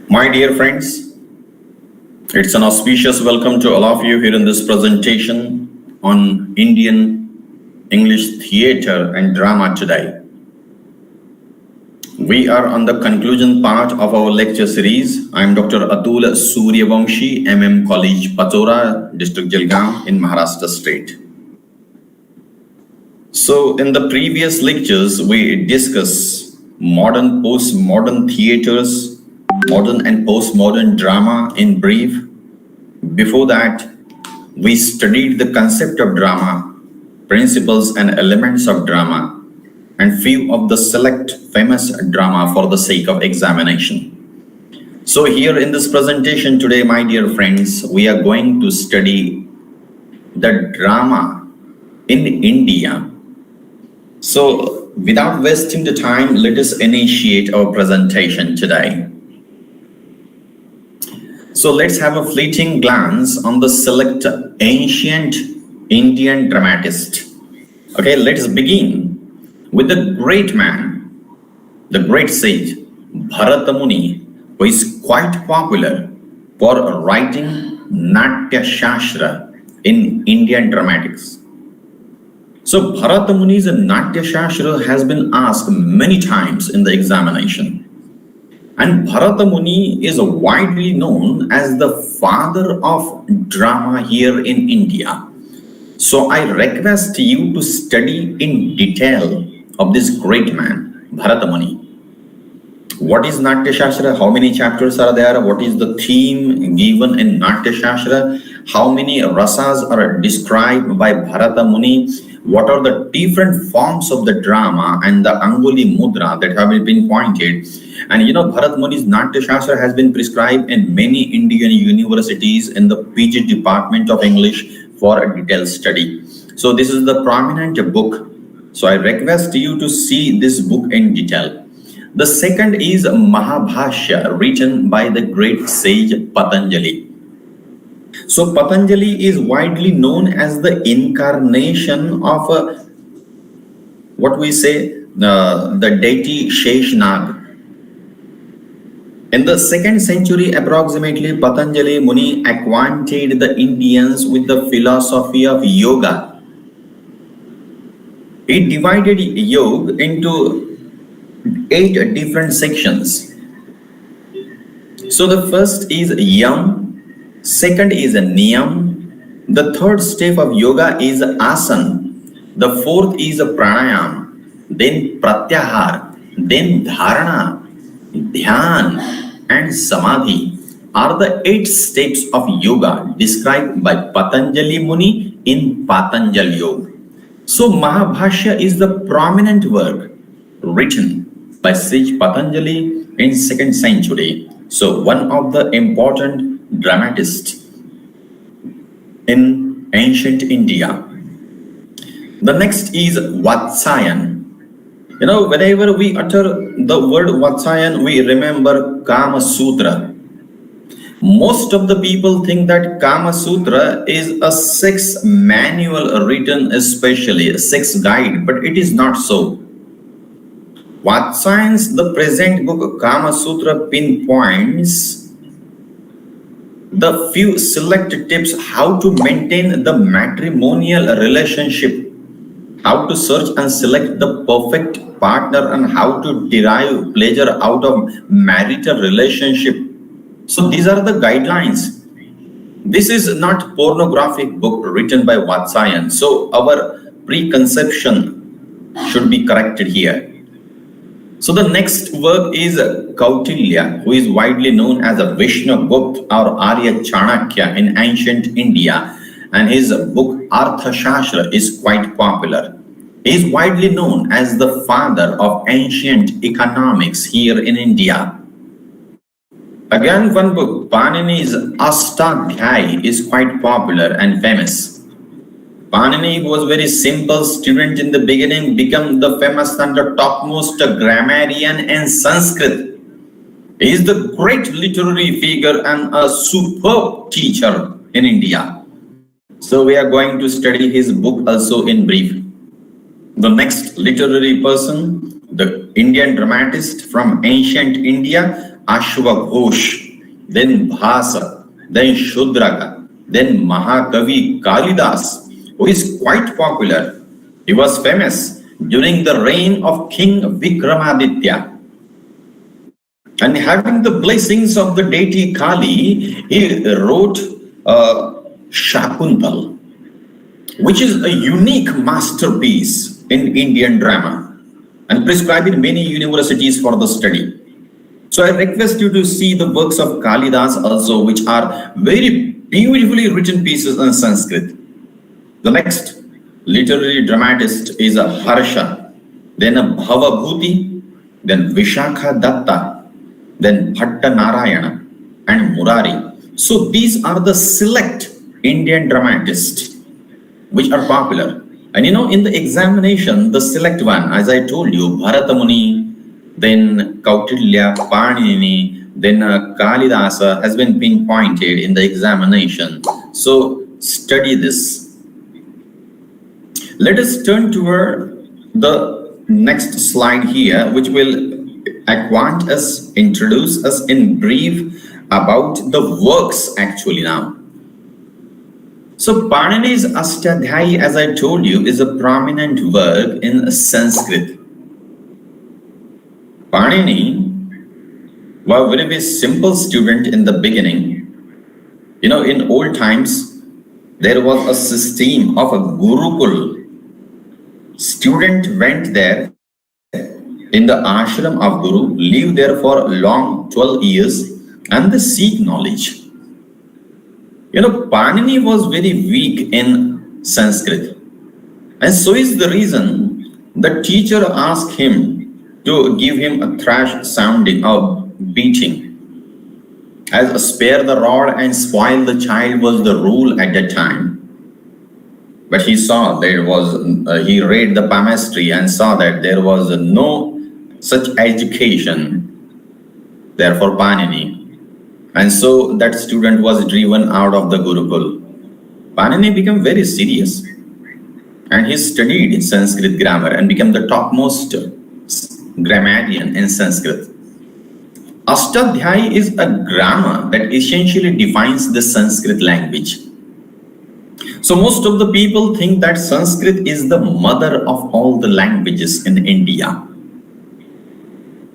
My dear friends, it's an auspicious welcome to all of you here in this presentation on Indian English theatre and drama today. We are on the conclusion part of our lecture series. I am Dr. Atul Suryawanshi, MM College, Patora, District Jalgaon in Maharashtra State. So in the previous lectures, we discussed modern, postmodern theatres, modern and postmodern drama in brief. Before that, we studied the concept of drama, principles and elements of drama, and few of the select famous drama for the sake of examination. So here in this presentation today, my dear friends, we are going to study the drama in India. So without wasting the time, let us initiate our presentation today. So let's have a fleeting glance on the select ancient Indian dramatist. Okay, let's begin with the great man, the great sage, Bharata Muni, who is quite popular for writing Natya Shastra in Indian dramatics. So Bharata Muni's Natya Shastra has been asked many times in the examination. And Bharata Muni is widely known as the father of drama here in India. So I request you to study in detail of this great man, Bharata Muni. What is Natya Shastra? How many chapters are there? What is the theme given in Natya Shastra? How many rasas are described by Bharata Muni? What are the different forms of the drama and the Anguli Mudra that have been pointed? And you know, Bharat Muni's Natya Shastra has been prescribed in many Indian universities in the PG department of English for a detailed study. So this is the prominent book. So I request you to see this book in detail. The second is Mahabhasha, written by the great sage Patanjali. So Patanjali is widely known as the incarnation of what we say the deity Sheshnag. In the 2nd century approximately, Patanjali Muni acquainted the Indians with the philosophy of yoga. He divided yoga into 8 different sections. So the first is Yam, second is Niyam, the third step of yoga is Asan, the fourth is Pranayam, then Pratyahar, then Dharana, Dhyan and Samadhi are the 8 steps of yoga described by Patanjali Muni in Patanjali Yoga. So Mahabhasha is the prominent work written by sage Patanjali in 2nd century. So one of the important dramatists in ancient India. The next is Vatsayan. Whenever we utter the word Vatsayan, we remember Kama Sutra. Most of the people think that Kama Sutra is a sex manual written especially, a sex guide, but it is not so. Vatsayan's the present book Kama Sutra pinpoints the few select tips how to maintain the matrimonial relationship, how to search and select the perfect partner, and how to derive pleasure out of marital relationship. So these are the guidelines. This is not pornographic book written by Vatsayan. So our preconception should be corrected here. So the next work is Kautilya, who is widely known as a Vishnugupta or Arya Chanakya in ancient India, and his book Arthashastra is quite popular. He is widely known as the father of ancient economics here in India. Again, one book, Panini's Astadhyay, is quite popular and famous. Panini, who was a very simple student in the beginning, became the famous and the topmost grammarian in Sanskrit. He is the great literary figure and a superb teacher in India. So we are going to study his book also in brief. The next literary person, the Indian dramatist from ancient India, Ashwaghosh, then Bhasa, then Shudraka, then Mahakavi Kalidas, who is quite popular. He was famous during the reign of King Vikramaditya. And having the blessings of the deity Kali, he wrote Shakuntal, which is a unique masterpiece in Indian drama and prescribed in many universities for the study. So I request you to see the works of Kalidas also, which are very beautifully written pieces in Sanskrit. The next literary dramatist is a Harsha, then a Bhavabhuti, then Vishakha Datta, then Bhatta Narayana, and Murari. So these are the select Indian dramatists which are popular. And in the examination, the select one, as I told you, Bharata Muni, then Kautilya, Panini, then Kalidasa has been pinpointed in the examination. So study this. Let us turn toward the next slide here, which will acquaint us, introduce us in brief about the works actually now. So Panini's Astadhyay, as I told you, is a prominent work in Sanskrit. Panini was a very simple student in the beginning. In old times, there was a system of a Gurukul. Student went there in the ashram of Guru, lived there for long 12 years, and they seek knowledge. Panini was very weak in Sanskrit. And so is the reason the teacher asked him to give him a thrash sounding or beating. As a spare the rod and spoil the child was the rule at that time. But he saw there was, he read the palmistry and saw that there was no such education there for Panini. And so that student was driven out of the Gurukul. Panini became very serious. And he studied Sanskrit grammar and became the topmost grammarian in Sanskrit. Astadhyay is a grammar that essentially defines the Sanskrit language. So most of the people think that Sanskrit is the mother of all the languages in India.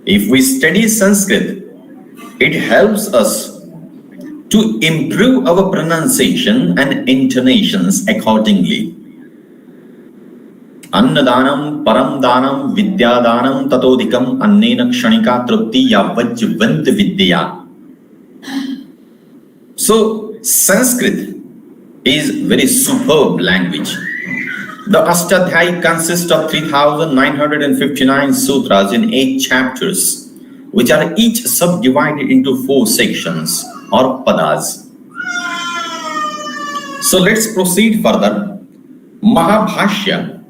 If we study Sanskrit, it helps us to improve our pronunciation and intonations accordingly. Annadanam paramdanam vidyadanam tatodikam annena kshanika trupti yavajvant vidya. So Sanskrit is very superb language. The Astadhyay consists of 3,959 sutras in 8 chapters. which are each subdivided into 4 sections or padas. So let's proceed further. Mahabhasha,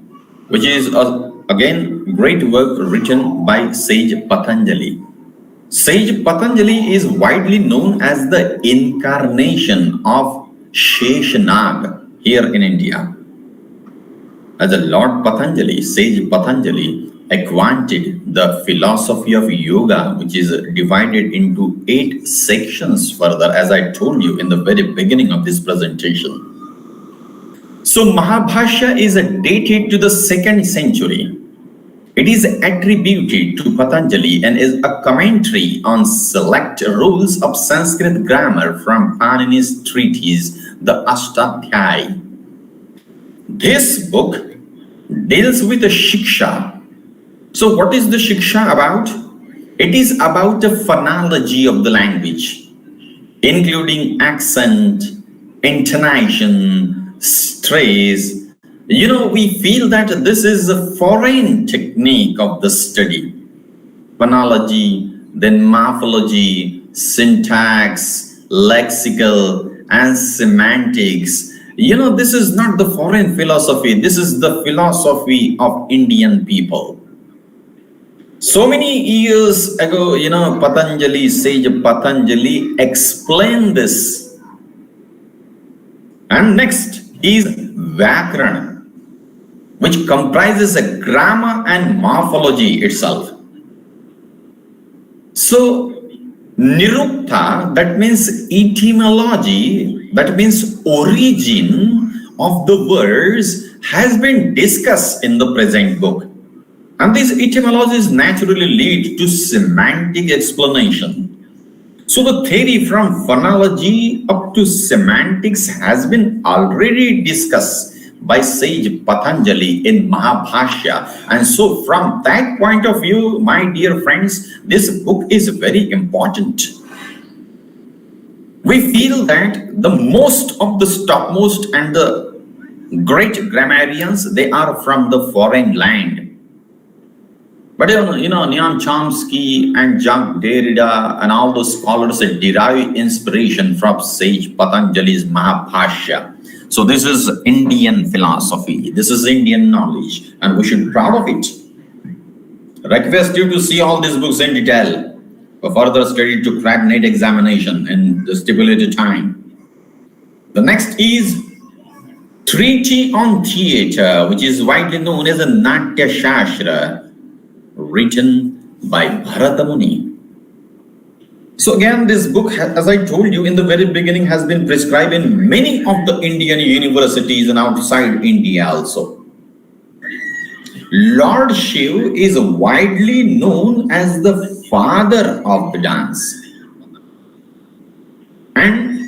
which is again great work written by sage Patanjali. Sage Patanjali is widely known as the incarnation of Sheshanag here in India. As a Lord Patanjali, sage Patanjali acquainted the philosophy of yoga, which is divided into 8 sections further, as I told you in the very beginning of this presentation. So Mahabhasha is dated to the 2nd century. It is attributed to Patanjali and is a commentary on select rules of Sanskrit grammar from Panini's treatise, the Ashtadhyayi. This book deals with the Shiksha. So what is the Shiksha about? It is about the phonology of the language, including accent, intonation, stress. We feel that this is a foreign technique of the study. Phonology, then morphology, syntax, lexical, and semantics. This is not the foreign philosophy. This is the philosophy of Indian people. So many years ago, Patanjali, sage Patanjali explained this. And next is Vyakarana, which comprises a grammar and morphology itself. So, Nirukta, that means etymology, that means origin of the words, has been discussed in the present book. And these etymologies naturally lead to semantic explanation. So the theory from phonology up to semantics has been already discussed by sage Patanjali in Mahabhasha. And so from that point of view, my dear friends, this book is very important. We feel that the most of the topmost and the great grammarians, they are from the foreign land. But Noam Chomsky and Jacques Derrida and all those scholars derive inspiration from sage Patanjali's Mahabhasha. So this is Indian philosophy. This is Indian knowledge, and we should be proud of it. Request you to see all these books in detail for further study to crack NET examination in the stipulated time. The next is Treatise on Theatre, which is widely known as a Natya Shastra, written by Bharata Muni. So again, this book, as I told you in the very beginning, has been prescribed in many of the Indian universities and outside India also. Lord Shiv is widely known as the father of the dance. And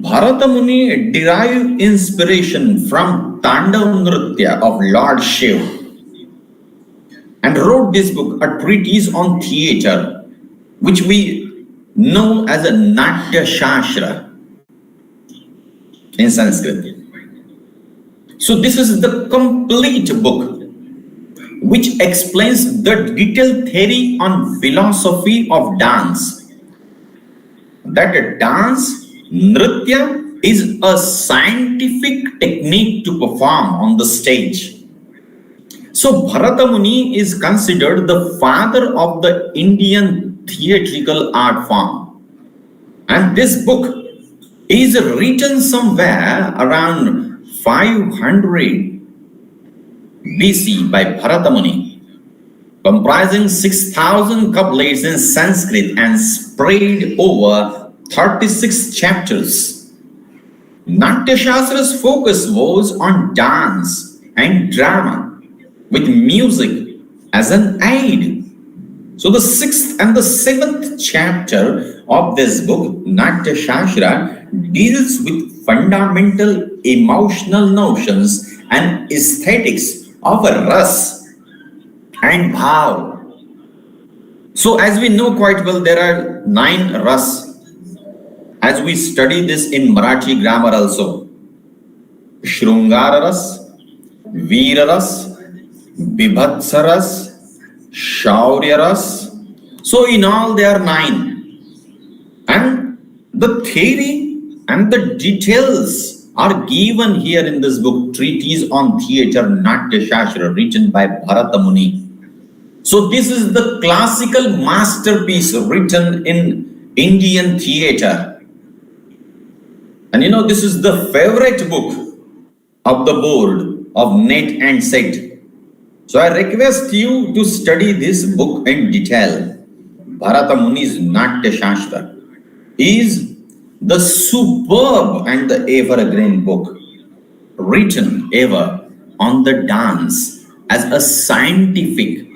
Bharata Muni derived inspiration from Tandav Nritya of Lord Shiv and wrote this book, a treatise on theatre, which we know as a Natya Shastra in Sanskrit. So this is the complete book which explains the detailed theory on philosophy of dance. That a dance, Nritya, is a scientific technique to perform on the stage. So Bharata Muni is considered the father of the Indian theatrical art form. And this book is written somewhere around 500 BC by Bharata Muni, comprising 6,000 couplets in Sanskrit and spread over 36 chapters. Natya Shastra's focus was on dance and drama, with music as an aid. So the 6th and the 7th chapter of this book, Natya Shastra, deals with fundamental emotional notions and aesthetics of ras and bhav. So as we know quite well, there are 9 ras. As we study this in Marathi grammar also. Shrungara ras, Veera ras, Bibhatsa ras, Shaurya ras, So in all there are 9. And the theory and the details are given here in this book, Treatise on Theatre Natya Shastra, written by Bharata Muni. So this is the classical masterpiece written in Indian theatre. And this is the favorite book of the board of NET and SET. So I request you to study this book in detail. Bharata Muni's Natya Shastra is the superb and the evergreen book written ever on the dance as a scientific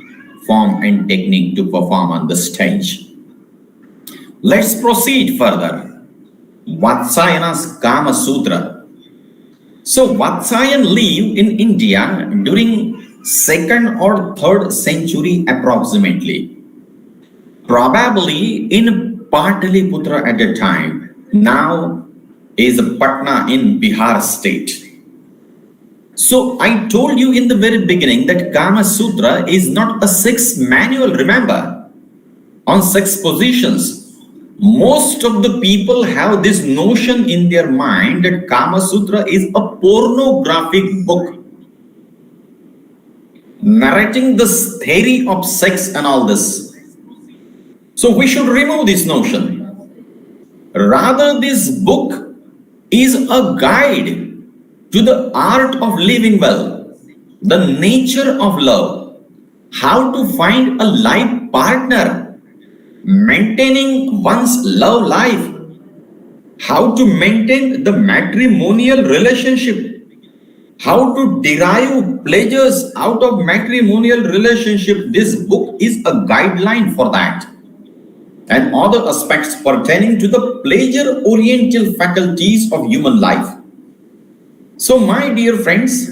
form and technique to perform on the stage. Let's proceed further. Vatsayana's Kama Sutra. So Vatsayan lived in India during 2nd or 3rd century approximately, probably in Pataliputra at the time, now is Patna in Bihar state. So I told you in the very beginning that Kama Sutra is not a sex manual, remember, on sex positions. Most of the people have this notion in their mind that Kama Sutra is a pornographic book narrating this theory of sex and all this. So we should remove this notion. Rather, this book is a guide to the art of living well, the nature of love, how to find a life partner, maintaining one's love life, how to maintain the matrimonial relationship, how to derive pleasures out of matrimonial relationship. This book is a guideline for that, and other aspects pertaining to the pleasure-oriental faculties of human life. So, my dear friends,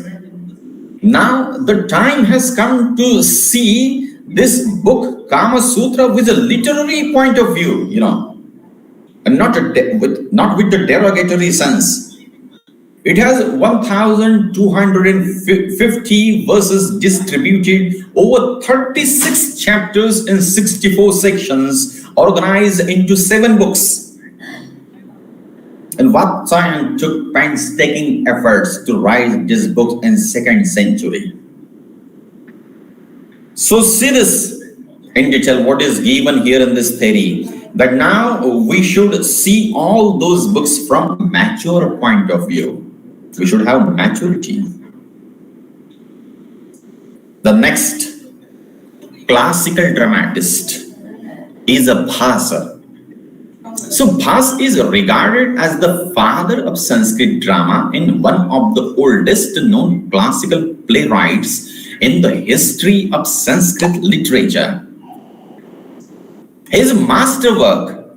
now the time has come to see this book, Kama Sutra, with a literary point of view, and not with the derogatory sense. It has 1,250 verses distributed over 36 chapters in 64 sections, organized into 7 books. And Vatsayan took painstaking efforts to write this book in 2nd century. So see this in detail, what is given here in this theory, that now we should see all those books from a mature point of view. We should have maturity. The next classical dramatist is a Bhasa. So Bhas is regarded as the father of Sanskrit drama and one of the oldest known classical playwrights in the history of Sanskrit literature. His masterwork,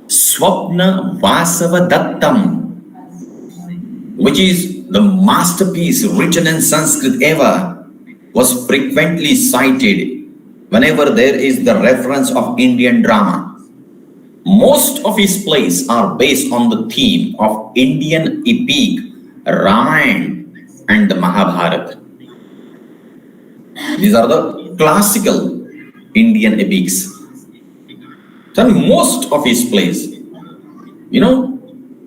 Swapna Vasavadattam, which is the masterpiece written in Sanskrit ever, was frequently cited whenever there is the reference of Indian drama. Most of his plays are based on the theme of Indian epic, Ramayana and the Mahabharata. These are the classical Indian epics. So most of his plays,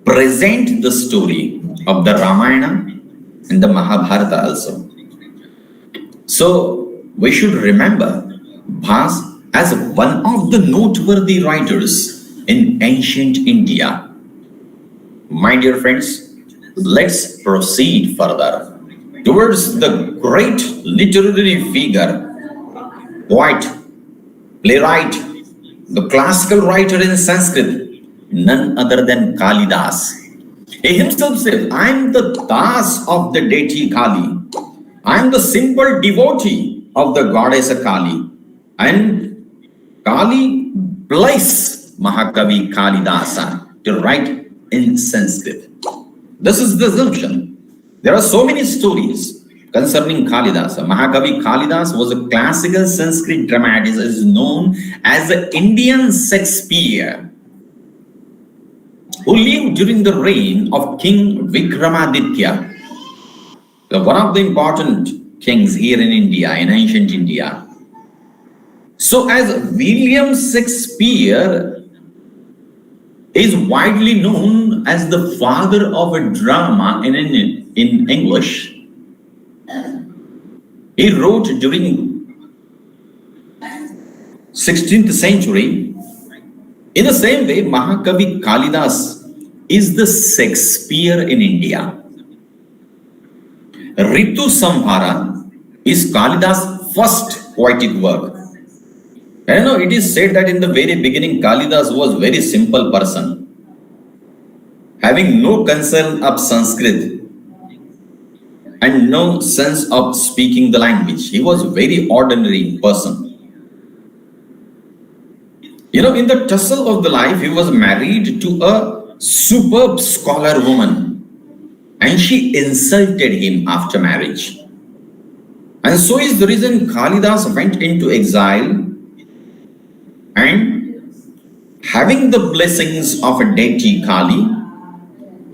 present the story of the Ramayana and the Mahabharata also. So we should remember Bhas as one of the noteworthy writers in ancient India. My dear friends, let's proceed further towards the great literary figure, poet, playwright, the classical writer in Sanskrit, none other than Kalidas. He himself said, I am the Das of the deity Kali. I am the simple devotee of the goddess Kali. And Kali bless Mahakavi Kalidasa to write in Sanskrit. This is the assumption. There are so many stories concerning Kalidasa. Mahakavi Kalidas was a classical Sanskrit dramatist, is known as the Indian Shakespeare, who lived during the reign of King Vikramaditya, one of the important kings here in India, in ancient India. So as William Shakespeare is widely known as the father of a drama in English, he wrote during 16th century. In the same way, Mahakavi Kalidas is the Shakespeare in India. Ritu Samhara is Kalidas' first poetic work. It is said that in the very beginning, Kalidas was a very simple person, having no concern of Sanskrit and no sense of speaking the language. He was a very ordinary person. In the tussle of the life, he was married to a superb scholar woman, and she insulted him after marriage. And so is the reason Kalidas went into exile, and having the blessings of a deity Kali,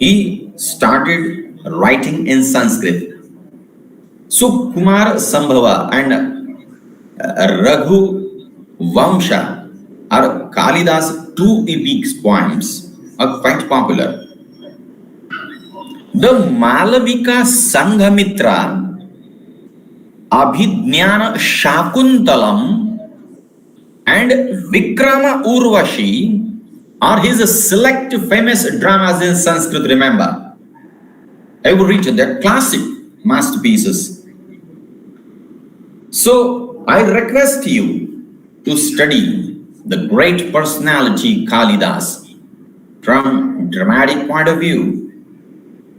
he started writing in Sanskrit. So Kumar Sambhava and Raghu Vamsha are Kalidas' two epic poems, are quite popular. The Malavika Sanghamitra, Abhijnana Shakuntalam, and Vikrama Urvashi are his select famous dramas in Sanskrit, remember. I will read their classic masterpieces. So I request you to study the great personality Kalidas from dramatic point of view.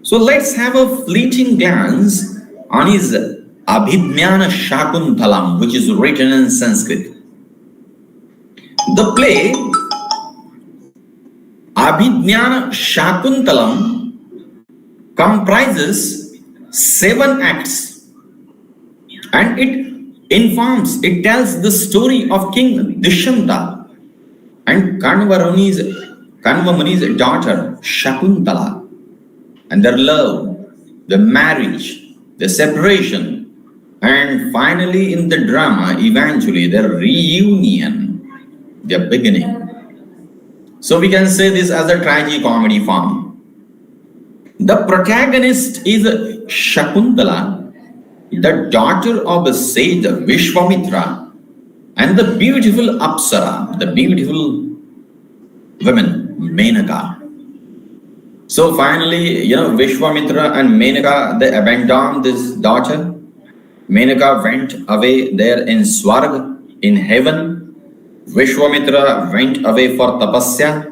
So let's have a fleeting glance on his Abhijnana Shakuntalam, which is written in Sanskrit. The play Abhijnana Shakuntalam comprises 7 acts, and it tells the story of King Dushyanta and Kanvamuni's daughter Shakuntala, and their love, the marriage, the separation, and finally in the drama, eventually their reunion, their beginning. So we can say this as a tragicomedy form. The protagonist is Shakuntala, the daughter of the sage Vishwamitra, and the beautiful Apsara, the beautiful woman, Menaka. So finally, Vishwamitra and Menaka, they abandoned this daughter. Menaka went away there in Swarga, in heaven. Vishwamitra went away for tapasya,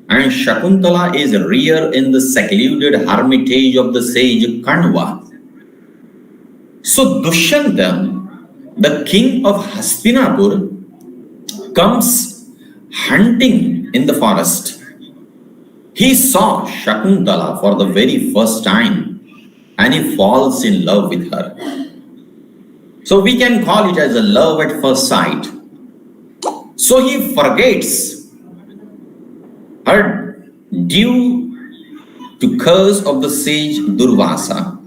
and Shakuntala is reared in the secluded hermitage of the sage Kanva. So Dushyanta, the king of Hastinapur, comes hunting in the forest. He saw Shakuntala for the very first time, and he falls in love with her. So we can call it as a love at first sight. So he forgets her due to curse of the sage Durvasa.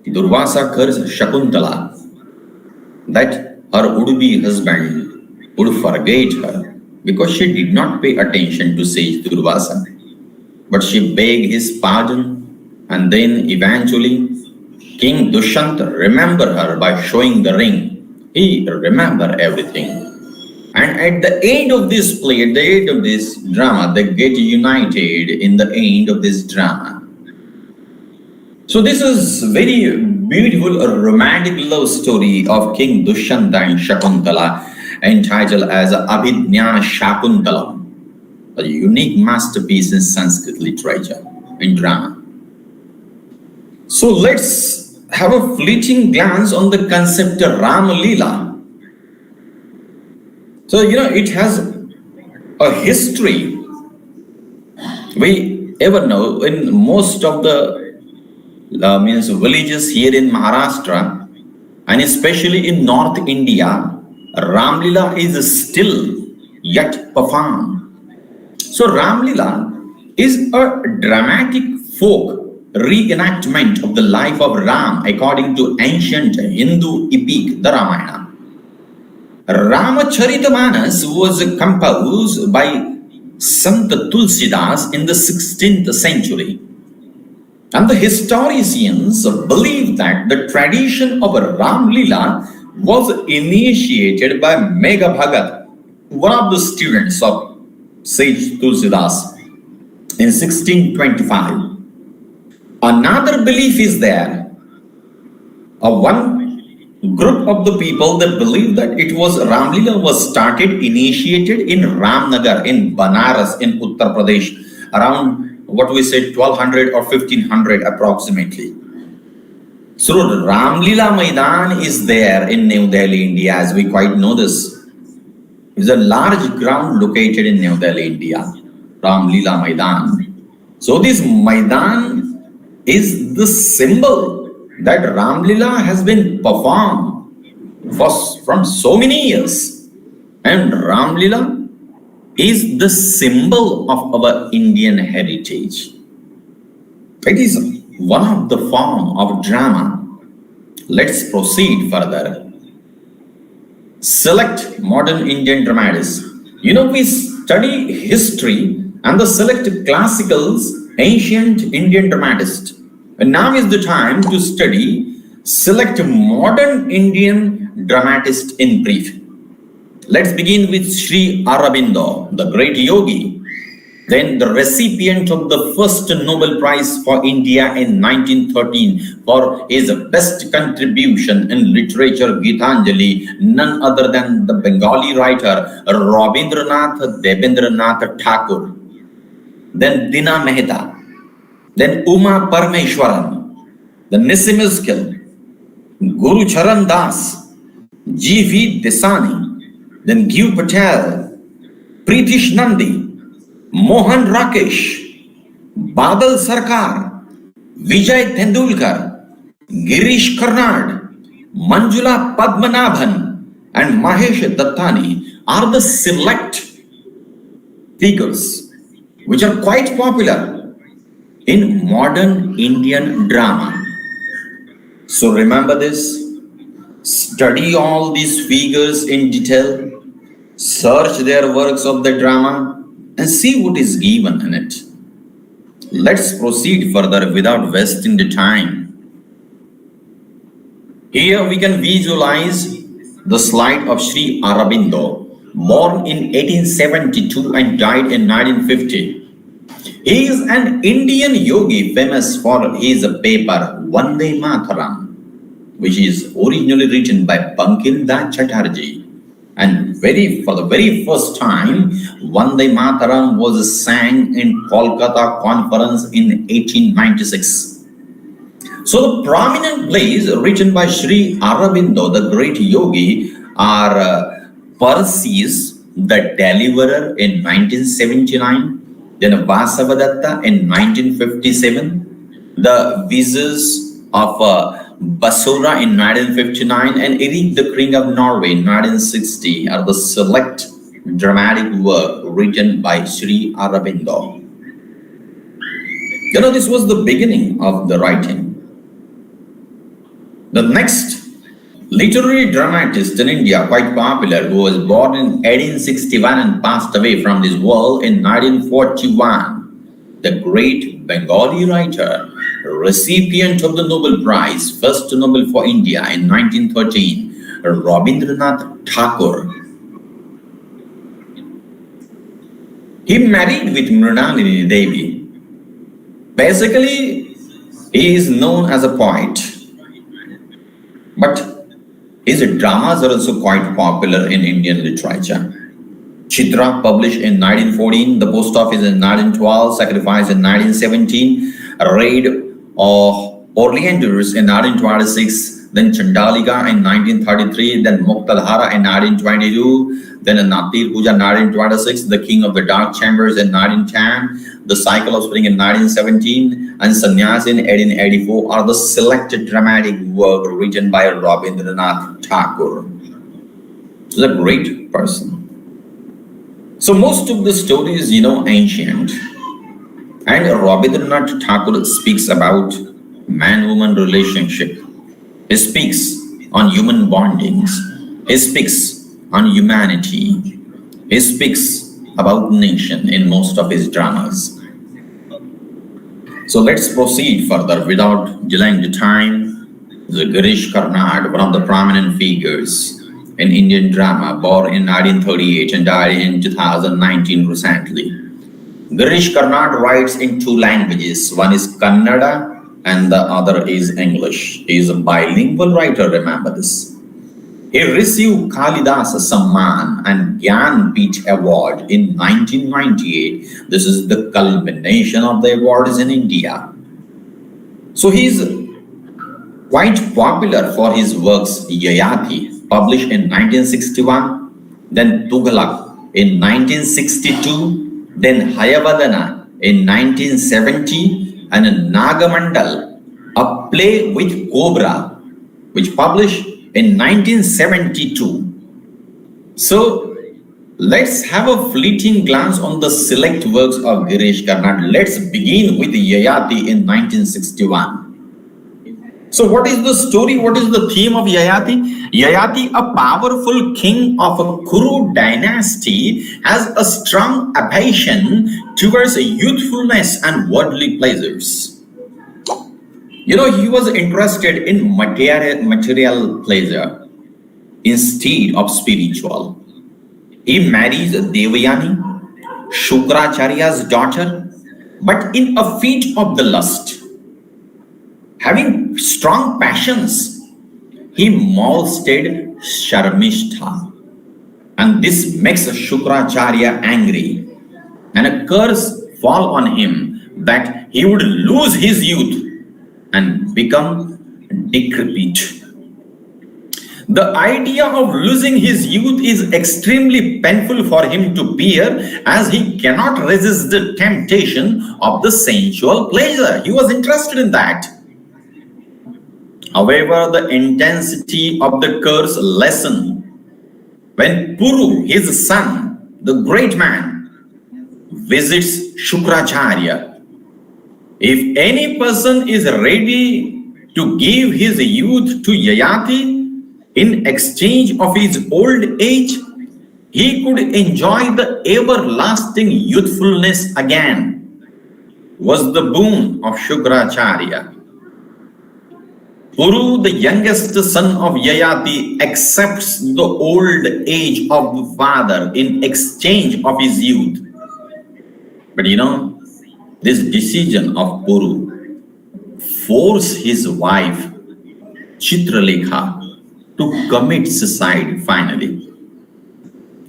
Durvasa cursed Shakuntala that her would-be husband would forget her because she did not pay attention to sage Durvasa. But she begged his pardon, and then eventually King Dushyanta remembered her by showing the ring. He remembered everything. And at the end of this play, at the end of this drama, they get united in the end of this drama. So this is very beautiful romantic love story of King Dushyanta and Shakuntala, entitled as Abhijnana Shakuntalam, a unique masterpiece in Sanskrit literature and drama. So let's have a fleeting glance on the concept of Ram Leela. So, it has a history. We ever know in most of the villages here in Maharashtra, and especially in North India, Ram Leela is still yet performed. So Ram Leela is a dramatic folk reenactment of the life of Ram according to ancient Hindu epic, the Ramayana. Ramacharita was composed by Sant Tulsidas in the 16th century. And the historians believe that the tradition of Ram Leela was initiated by Megha Bhagat, one of the students of sage Tulsidas, in 1625. Another belief is there. One group of the people that believe that it was Ram Leela was initiated in Ramnagar, in Banaras, in Uttar Pradesh, around what we say 1200 or 1500 approximately. So Ram Leela Maidan is there in New Delhi, India, as we quite know this. It's a large ground located in New Delhi, India, Ram Leela Maidan. So this Maidan is the symbol that Ram Leela has been performed from so many years. And Ram Leela is the symbol of our Indian heritage. It is one of the form of drama. Let's proceed further. Select modern Indian dramatists. We study history and the select classicals, ancient Indian dramatists. And now is the time to study select modern Indian dramatists in brief. Let's begin with Sri Arabinda, the great yogi, then the recipient of the first Nobel Prize for India in 1913 for his best contribution in literature, Gitanjali, none other than the Bengali writer Rabindranath Thakur, then Dina Mehta, then Uma Parmeshwaran, the Nisimiskil, Guru Charan Das, G.V. Desani, then Gyu Patel, Pritish Nandi, Mohan Rakesh, Badal Sarkar, Vijay Tendulkar, Girish Karnad, Manjula Padmanabhan, and Mahesh Dadani are the select figures which are quite popular in modern Indian drama. So remember this, study all these figures in detail, search their works of the drama, and see what is given in it. Let's proceed further without wasting the time. Here we can visualize the slide of Sri Aurobindo, born in 1872 and died in 1950. He is an Indian yogi famous for his paper Vande Mataram, which is originally written by Bankim Das Chatterjee. And for the very first time, Vande Mataram was sang in Kolkata Conference in 1896. So the prominent plays written by Sri Aurobindo, the great yogi, are Parsi's The Deliverer in 1979, then Vasavadatta in 1957, The Vises of Basura in 1959, and Erik the King of Norway in 1960 are the select dramatic work written by Sri Aurobindo. This was the beginning of the writing. The next literary dramatist in India, quite popular, who was born in 1861 and passed away from this world in 1941, the great Bengali writer, recipient of the Nobel Prize, first Nobel for India in 1913, Rabindranath Thakur. He married with Mrinalini Devi. Basically, he is known as a poet, but his dramas are also quite popular in Indian literature. Chitra, published in 1914, The Post Office in 1912, Sacrifice in 1917, Raid of Orienters in 1926, then Chandalika in 1933, then Muktadhara in 1922, then Natir Puja in 1926, The King of the Dark Chambers in 1910, The Cycle of Spring in 1917, and Sannyas in 1884 are the selected dramatic work written by Rabindranath Thakur. He's a great person. So most of the stories, ancient. And Rabindranath Thakur speaks about man-woman relationship. He speaks on human bondings. He speaks on humanity. He speaks about nation in most of his dramas. So let's proceed further without delaying the time. The Girish Karnad, one of the prominent figures in Indian drama, born in 1938 and died in 2019 recently. Girish Karnad writes in two languages. One is Kannada and the other is English. He is a bilingual writer, remember this. He received Kalidas Samman and Gyanpith Award in 1998. This is the culmination of the awards in India. So he is quite popular for his works Yayati, published in 1961, then Tughlaq in 1962, then Hayavadana in 1970, and Nagamandala, a play with Cobra, which published in 1972. So let's have a fleeting glance on the select works of Girish Karnad. Let's begin with Yayati in 1961. So what is the story? What is the theme of Yayati? Yayati, a powerful king of a Kuru dynasty, has a strong aversion towards youthfulness and worldly pleasures. You know, he was interested in material pleasure instead of spiritual. He marries Devayani, Shukracharya's daughter, but in a fit of the lust. Having strong passions, he molested Sharmishtha, and this makes Shukracharya angry, and a curse fall on him that he would lose his youth and become decrepit. The idea of losing his youth is extremely painful for him to bear, as he cannot resist the temptation of the sensual pleasure. He was interested in that. However, the intensity of the curse lessened when Puru, his son, the great man, visits Shukracharya. If any person is ready to give his youth to Yayati in exchange of his old age, he could enjoy the everlasting youthfulness again, was the boon of Shukracharya. Puru, the youngest son of Yayati, accepts the old age of the father in exchange of his youth. But you know, this decision of Puru forced his wife Chitralekha to commit suicide finally.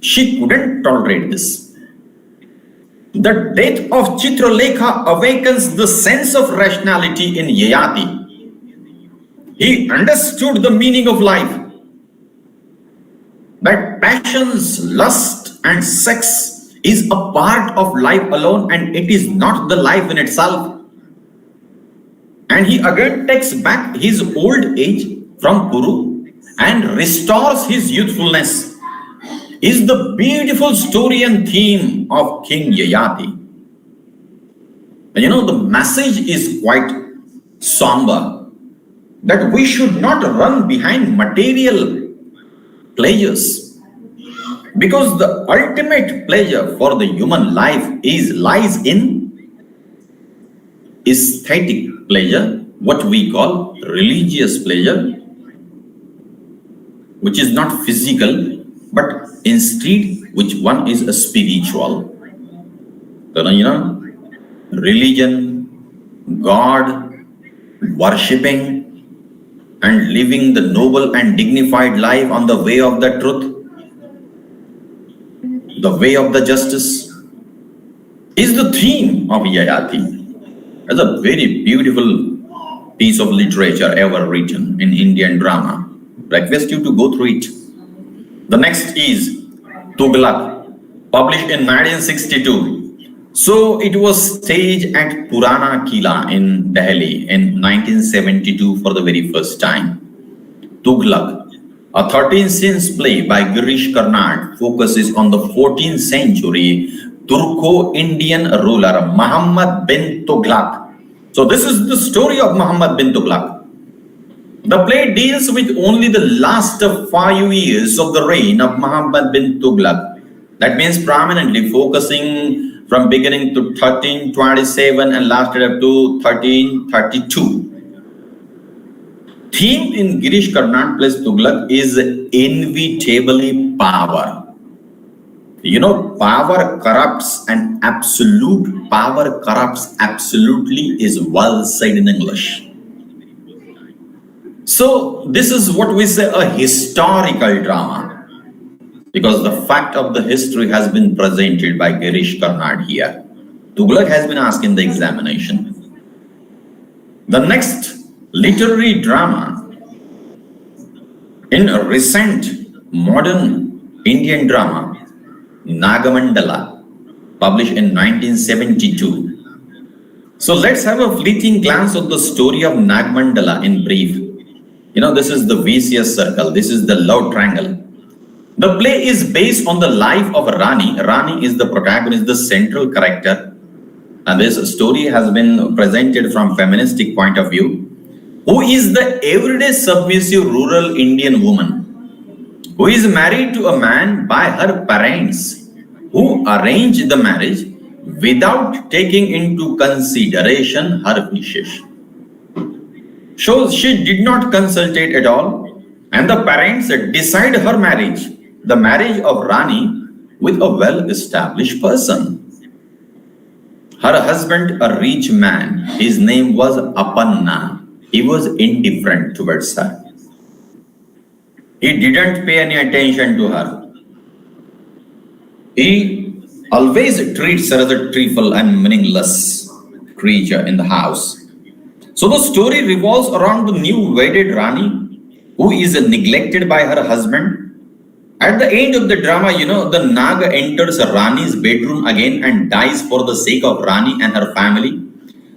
She couldn't tolerate this. The death of Chitralekha awakens the sense of rationality in Yayati. He understood the meaning of life, that passions, lust, and sex is a part of life alone, and it is not the life in itself. And he again takes back his old age from Puru and restores his youthfulness. Is the beautiful story and theme of King Yayati. And you know, the message is quite somber, that we should not run behind material pleasures, because the ultimate pleasure for the human life lies in aesthetic pleasure, what we call religious pleasure, which is not physical, but instead which one is a spiritual. So, you know, religion, God, worshipping, and living the noble and dignified life on the way of the truth, the way of the justice, is the theme of Yayati. It's a very beautiful piece of literature ever written in Indian drama. I request you to go through it. The next is Tughlaq, published in 1962. So it was staged at Purana Kila in Delhi in 1972 for the very first time. Tughlaq, a 13th play by Girish Karnad, focuses on the 14th century Turco-Indian ruler Muhammad bin Tughlaq. So this is the story of Muhammad bin Tughlaq. The play deals with only the last 5 years of the reign of Muhammad bin Tughlaq. That means prominently focusing from beginning to 1327 and lasted up to 1332. Theme in Girish Karnad plays Tughlaq is inevitably power. You know, power corrupts and absolute power corrupts absolutely is well said in English. So this is what we say a historical drama, because the fact of the history has been presented by Girish Karnad here. Tughlaq has been asked in the examination. The next literary drama in a recent modern Indian drama, Nagamandala, published in 1972. So let's have a fleeting glance of the story of Nagamandala in brief. You know, this is the vicious circle. This is the love triangle. The play is based on the life of Rani. Rani is the protagonist, the central character. And this story has been presented from feministic point of view. Who is the everyday submissive rural Indian woman who is married to a man by her parents who arranged the marriage without taking into consideration her wishes. So she did not consult it at all, and the parents decided her marriage, the marriage of Rani, with a well-established person. Her husband, a rich man, his name was Apanna. He was indifferent towards her. He didn't pay any attention to her. He always treats her as a trifle and meaningless creature in the house. So the story revolves around the new wedded Rani, who is neglected by her husband. At the end of the drama, you know, the Naga enters Rani's bedroom again and dies for the sake of Rani and her family.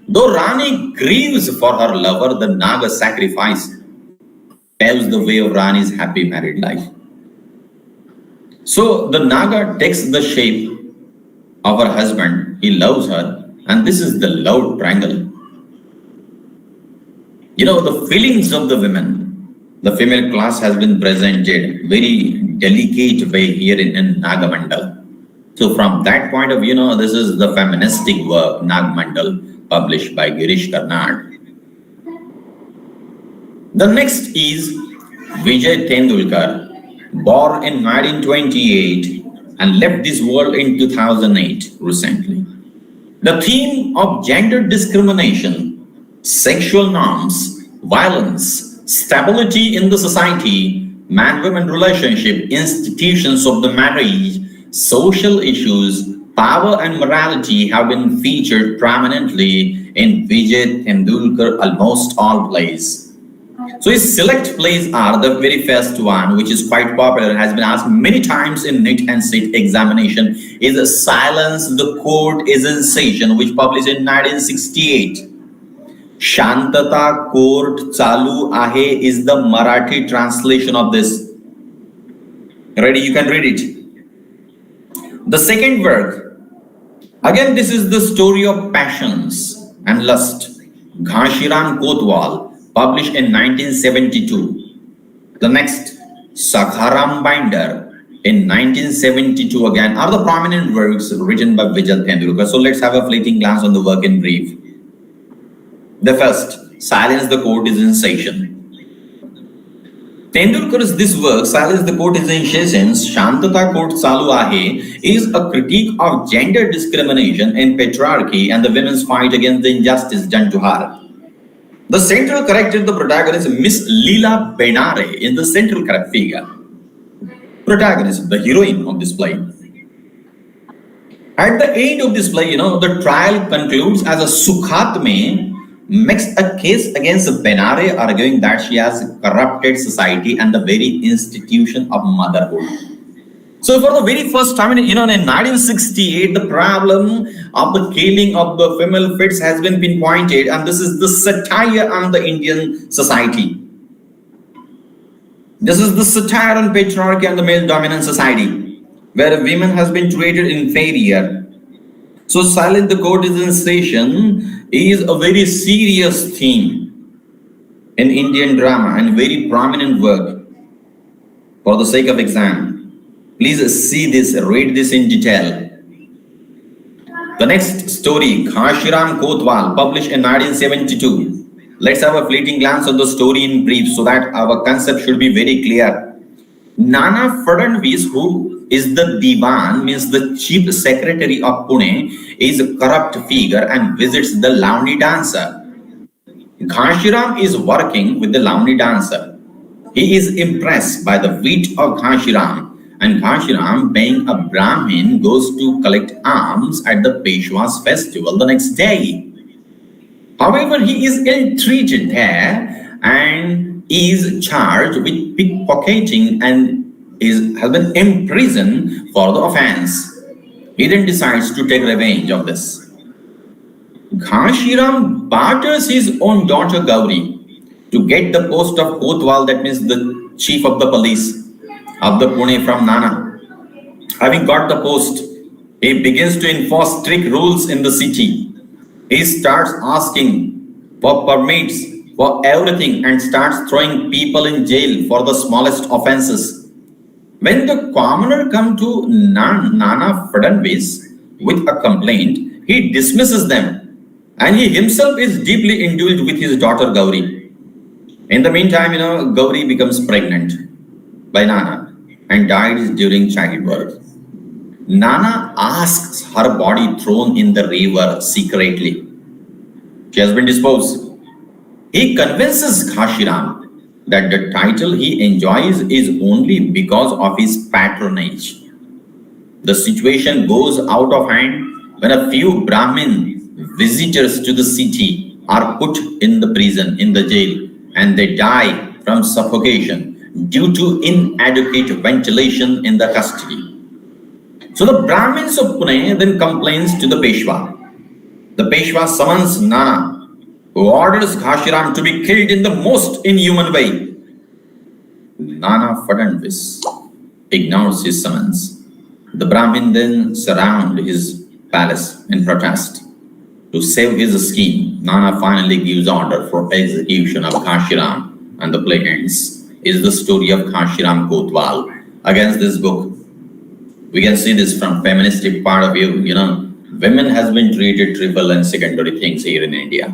Though Rani grieves for her lover, the Naga sacrifice paves the way of Rani's happy married life. So the Naga takes the shape of her husband. He loves her, and this is the love triangle. You know, the feelings of the women, the female class has been presented very delicate way here in Nagamandala. So from that point of view, you know, this is the feministic work, Nagamandala, published by Girish Karnad. The next is Vijay Tendulkar, born in 1928 and left this world in 2008 recently. The theme of gender discrimination, sexual norms, violence, stability in the society, man-woman relationship, institutions of the marriage, social issues, power and morality have been featured prominently in Vijay Tendulkar almost all plays. So his select plays are the very first one, which is quite popular, has been asked many times in NIT and SIT examination, is Silence the Court is in Session, which published in 1968. Shantata Court Chalu Ahe is the Marathi translation of this. Ready? You can read it. The second work, again, this is the story of passions and lust. Ghanshiram Kotwal, published in 1972. The next, Sahara Binder, in 1972 again, are the prominent works written by Vijay Tendulkar. So let's have a fleeting glance on the work in brief. The first, Silence the Court is in Session. Tendulkar's this work, Silence the Court is in Session, Shantata Court Chalu Ahe, is a critique of gender discrimination and patriarchy and the women's fight against the injustice done to her. The central character, the protagonist, Miss Leela Benare, is the central character figure. Protagonist, the heroine of this play. At the end of this play, you know, the trial concludes as a Sukhatme makes a case against Benare, arguing that she has corrupted society and the very institution of motherhood. So for the very first time, in 1968, the problem of the killing of the female fetus has been pinpointed, and this is the satire on the Indian society. This is the satire on patriarchy and the male dominant society, where women has been treated inferior. So Silence the Court is in Session is a very serious theme in Indian drama and very prominent work for the sake of exam. Please see this, read this in detail. The next story, Khashiram Kotwal, published in 1972. Let's have a fleeting glance on the story in brief so that our concept should be very clear. Nana Fadnavis, who is the Diwan, means the chief secretary of Pune, is a corrupt figure and visits the Lavani dancer. Khashiram is working with the Lavani dancer. He is impressed by the wit of Khashiram, and Khashiram, being a Brahmin, goes to collect alms at the Peshwa's festival the next day. However, he is ill-treated there and is charged with pickpocketing and has been imprisoned for the offense. He then decides to take revenge of this. Khashiram barters his own daughter Gauri to get the post of Kotwal, that means the chief of the police of the Pune, from Nana. Having got the post, he begins to enforce strict rules in the city. He starts asking for permits for everything and starts throwing people in jail for the smallest offenses. When the commoner comes to Nana Fadnavis with a complaint, he dismisses them, and he himself is deeply indulged with his daughter Gauri. In the meantime, Gauri becomes pregnant by Nana and dies during childbirth. Nana asks her body thrown in the river secretly. She has been disposed. He convinces Khashiram that the title he enjoys is only because of his patronage. The situation goes out of hand when a few Brahmin visitors to the city are put in the prison, in the jail, and they die from suffocation due to inadequate ventilation in the custody. So the Brahmins of Pune then complains to the Peshwa. The Peshwa summons Nana, who orders Khashiram to be killed in the most inhuman way. Nana Fadnavis ignores his summons. The Brahmin then surround his palace in protest. To save his scheme, Nana finally gives order for execution of Khashiram, and the play ends. Is the story of Khashiram Kotwal. Against this book, we can see this from feministic part of view. Women has been treated trivial and secondary things here in India.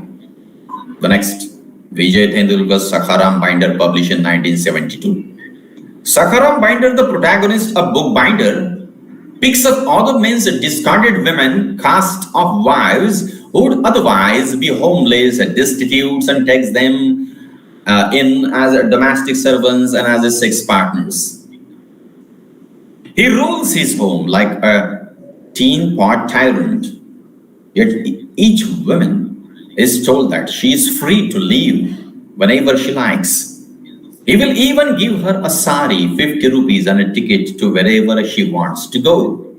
The next, Vijay Tendulkar's Sahara Binder, published in 1972. Sahara Binder, the protagonist of Bookbinder, picks up other men's discarded women, cast of wives who would otherwise be homeless and destitute, and takes them in as domestic servants and as sex partners. He rules his home like a teen-pot tyrant, yet each woman is told that she is free to leave whenever she likes. He will even give her a sari, 50 rupees, and a ticket to wherever she wants to go.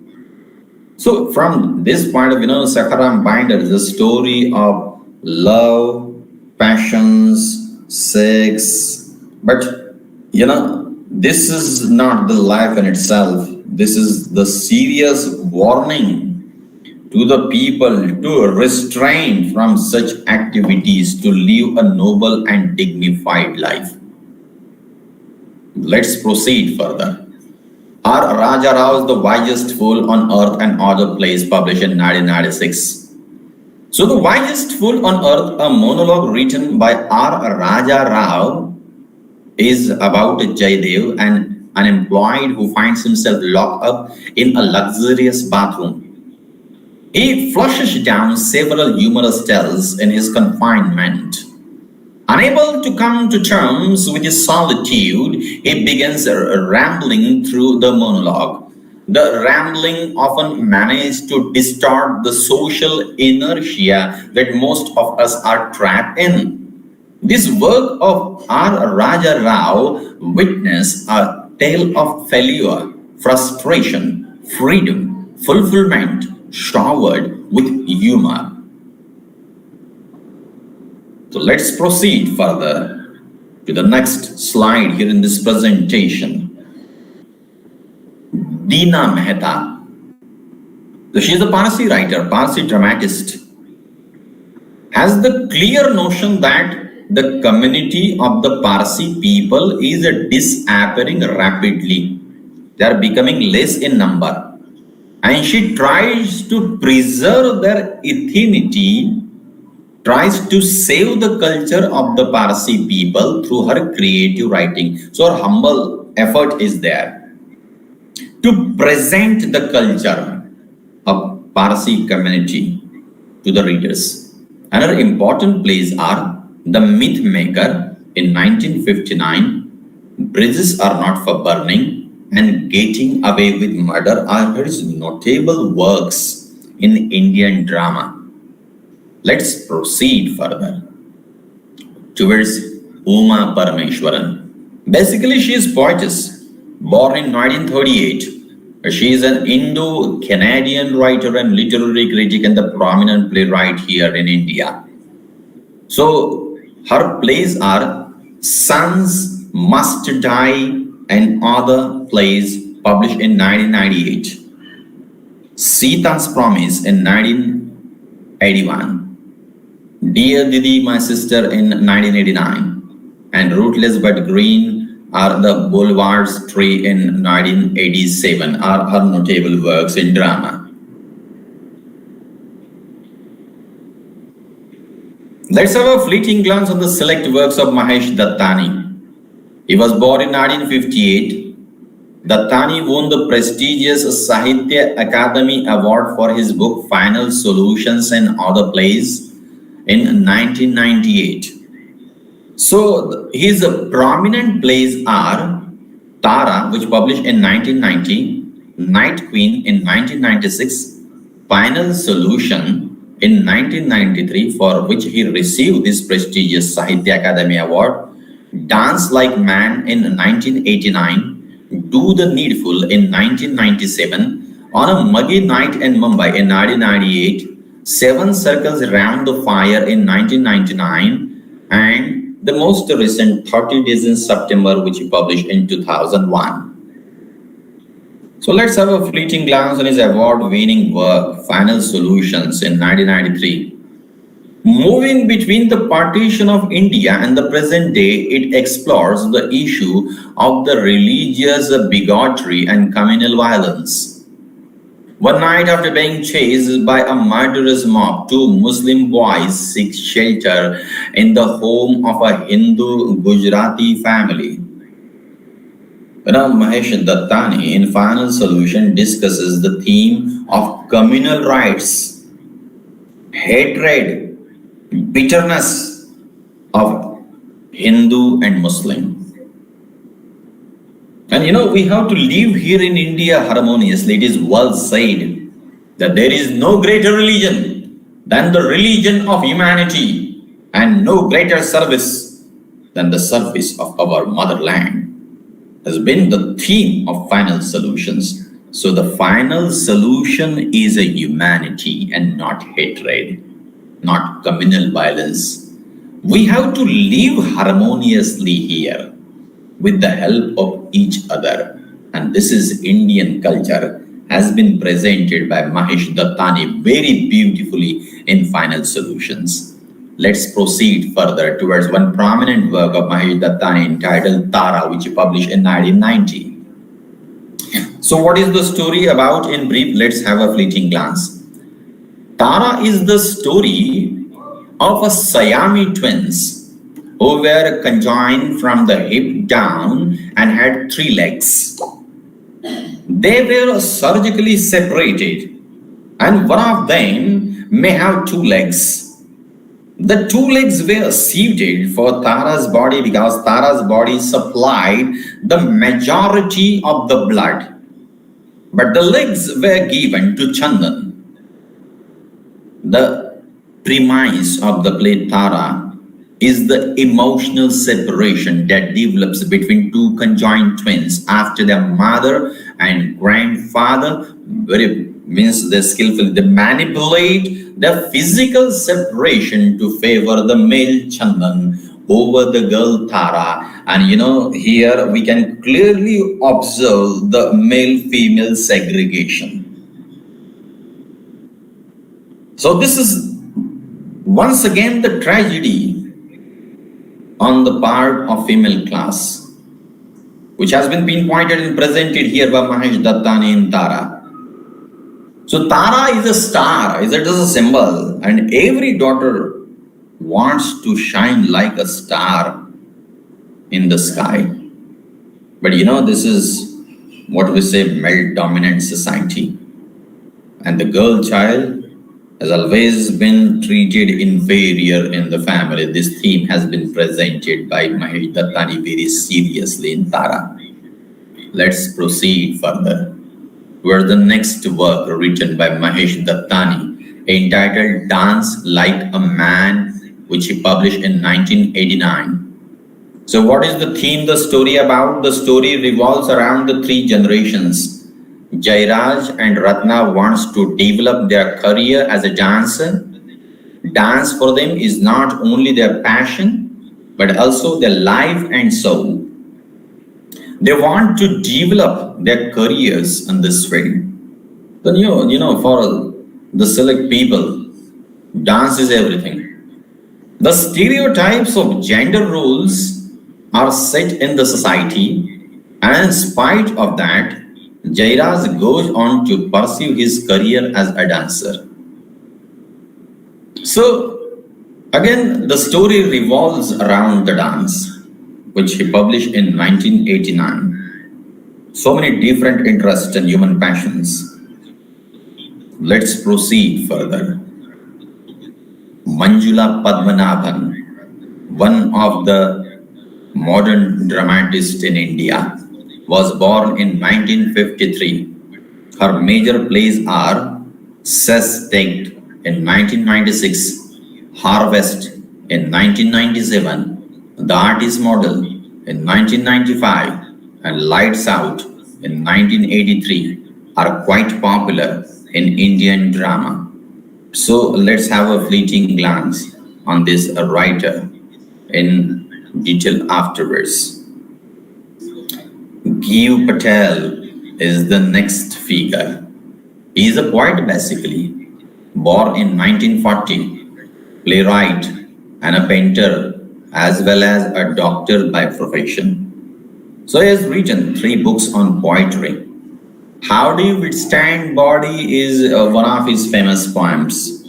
So from this point of view, Sahara Binder is a story of love, passions, sex, but this is not the life in itself. This is the serious warning to the people to restrain from such activities, to live a noble and dignified life. Let's proceed further. R. Raja Rao's The Wisest Fool on Earth and Other Plays, published in 1996. So The Wisest Fool on Earth, a monologue written by R. Raja Rao, is about Jaydev, an unemployed who finds himself locked up in a luxurious bathroom. He flushes down several humorous tales in his confinement. Unable to come to terms with his solitude, he begins rambling through the monologue. The rambling often manages to distort the social inertia that most of us are trapped in. This work of R. Raja Rao witnessed a tale of failure, frustration, freedom, fulfillment, showered with humor. So let's proceed further to the next slide here in this presentation. Deena Mehta. So she is a Parsi writer, Parsi dramatist, has the clear notion that the community of the Parsi people is disappearing rapidly. They are becoming less in number. And she tries to preserve their ethnicity, tries to save the culture of the Parsi people through her creative writing. So her humble effort is there to present the culture of Parsi community to the readers. Another important plays are The Myth Maker in 1959, Bridges Are Not for Burning, and Getting Away with Murder are her notable works in Indian drama. Let's proceed further towards Uma Parmeshwaran. Basically, she is poetess, born in 1938. She is an Indo-Canadian writer and literary critic and the prominent playwright here in India. So, her plays are Sons Must Die and other plays published in 1998. Sita's Promise in 1981. Dear Didi, My Sister in 1989. And Rootless But Green are the Boulevards Tree in 1987 are her notable works in drama. Let's have a fleeting glance on the select works of Mahesh Dadani. He was born in 1958. Dattani won the prestigious Sahitya Akademi Award for his book Final Solutions and Other Plays in 1998. So his prominent plays are Tara, which published in 1990, Night Queen in 1996, Final Solution in 1993, for which he received this prestigious Sahitya Akademi Award, Dance Like Man in 1989, Do the Needful in 1997, On a Muggy Night in Mumbai in 1998, Seven Circles Round the Fire in 1999, and the most recent 30 Days in September, which he published in 2001. So let's have a fleeting glance on his award-winning work, Final Solutions in 1993. Moving between the partition of India and the present day, it explores the issue of the religious bigotry and communal violence. One night after being chased by a murderous mob, two Muslim boys seek shelter in the home of a Hindu Gujarati family. Mahesh Dadani in Final Solution discusses the theme of communal rights, hatred, bitterness of Hindu and Muslim. And we have to live here in India harmoniously. It is well said that there is no greater religion than the religion of humanity, and no greater service than the service of our motherland, has been the theme of Final Solutions. So the final solution is a humanity and not hatred, not communal violence. We have to live harmoniously here with the help of each other. And this is Indian culture, has been presented by Mahesh Dadani very beautifully in Final Solutions. Let's proceed further towards one prominent work of Mahesh Dadani entitled Tara, which he published in 1990. So what is the story about in brief? Let's have a fleeting glance. Tara is the story of a Siamese twins who were conjoined from the hip down and had 3 legs. They were surgically separated, and one of them may have 2 legs. The 2 legs were suited for Tara's body because Tara's body supplied the majority of the blood, but the legs were given to Chandan. The premise of the play Tara is the emotional separation that develops between 2 conjoined twins after their mother and grandfather means they skillfully they manipulate the physical separation to favor the male Chandan over the girl Tara. And here we can clearly observe the male-female segregation. So this is once again the tragedy on the part of female class, which has been pinpointed and presented here by Mahesh Dadani in Tara. So Tara is a star, it is a symbol, and every daughter wants to shine like a star in the sky. But this is what we say male-dominant society. And the girl child has always been treated inferior in the family. This theme has been presented by Mahesh Dadani very seriously in Tara. Let's proceed further. Where the next work written by Mahesh Dadani entitled Dance Like a Man, which he published in 1989. So what is the theme, the story about? The story revolves around the three generations. Jairaj and Ratna wants to develop their career as a dancer. Dance for them is not only their passion, but also their life and soul. They want to develop their careers in this field. So, for the select people, dance is everything. The stereotypes of gender roles are set in the society, and in spite of that, Jairaj goes on to pursue his career as a dancer. So, again, the story revolves around the dance, which he published in 1989. So many different interests and human passions. Let's proceed further. Manjula Padmanabhan, one of the modern dramatists in India, was born in 1953. Her major plays are Sestet in 1996, Harvest in 1997, The Artist Model in 1995, and Lights Out in 1983 are quite popular in Indian drama. So let's have a fleeting glance on this writer in detail afterwards. Giv Patel is the next figure. He is a poet basically, born in 1940, playwright and a painter as well as a doctor by profession. So he has written 3 books on poetry. How Do You Withstand Body is one of his famous poems,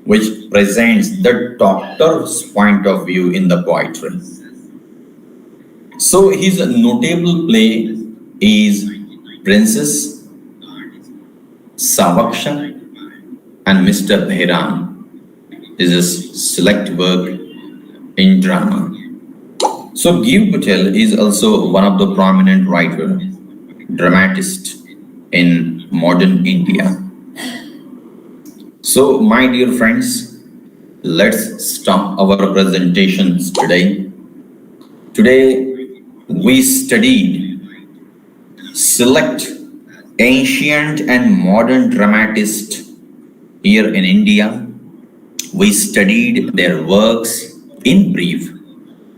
which presents the doctor's point of view in the poetry. So his notable play is Princess, Savaksha, and Mr. Bhairan. This is select work in drama. So Giv Patel is also one of the prominent writer, dramatist in modern India. So my dear friends, let's stop our presentations today. Today we studied select ancient and modern dramatists here in India. We studied their works in brief.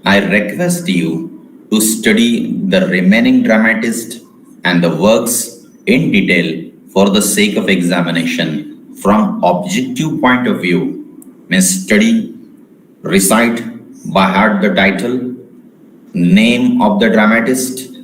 I request you to study the remaining dramatists and the works in detail for the sake of examination from objective point of view. Means study, recite by heart the title, name of the dramatist,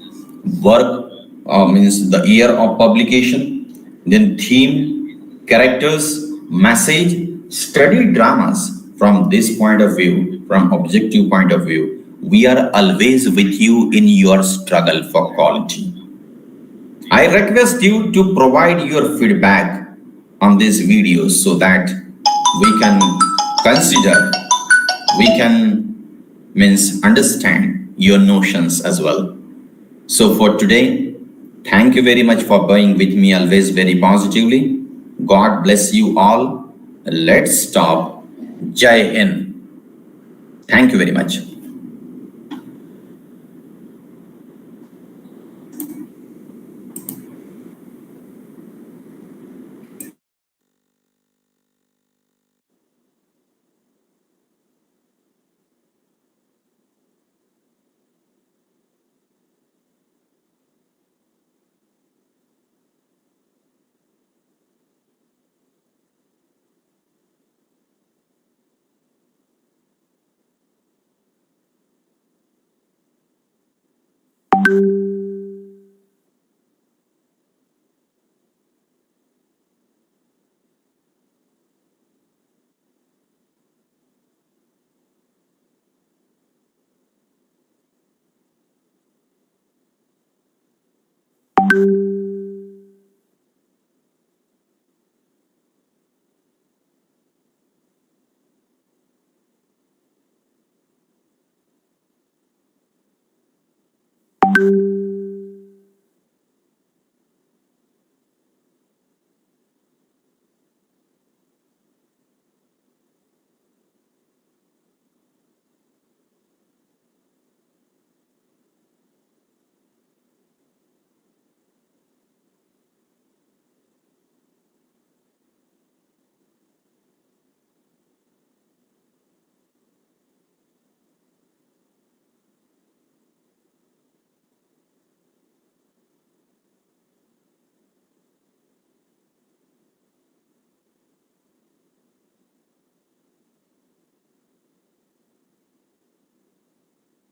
work means the year of publication, then theme, characters, message. Study dramas from this point of view, from objective point of view. We are always with you in your struggle for quality. I request you to provide your feedback on this video so that we can consider, we can understand your notions as well. So for today, thank you very much for being with me always very positively. God bless you all. Let's stop. Jai Hind. Thank you very much.